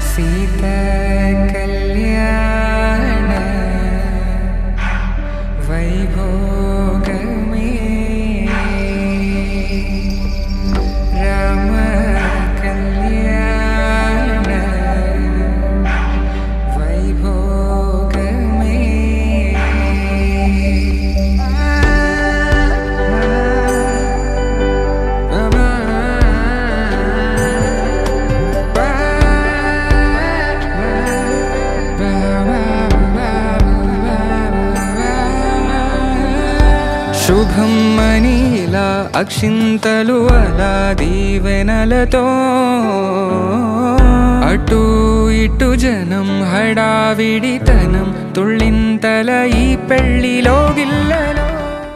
सीता कल्याण वैभोग में राम कल्याण वैभोग में శుభం మనీలా అక్షింతలు అలా దీవెనలతో అటు ఇటు జనం హడావిడితనం తుళ్ళింతల ఈ పెళ్లిలో గిల్ల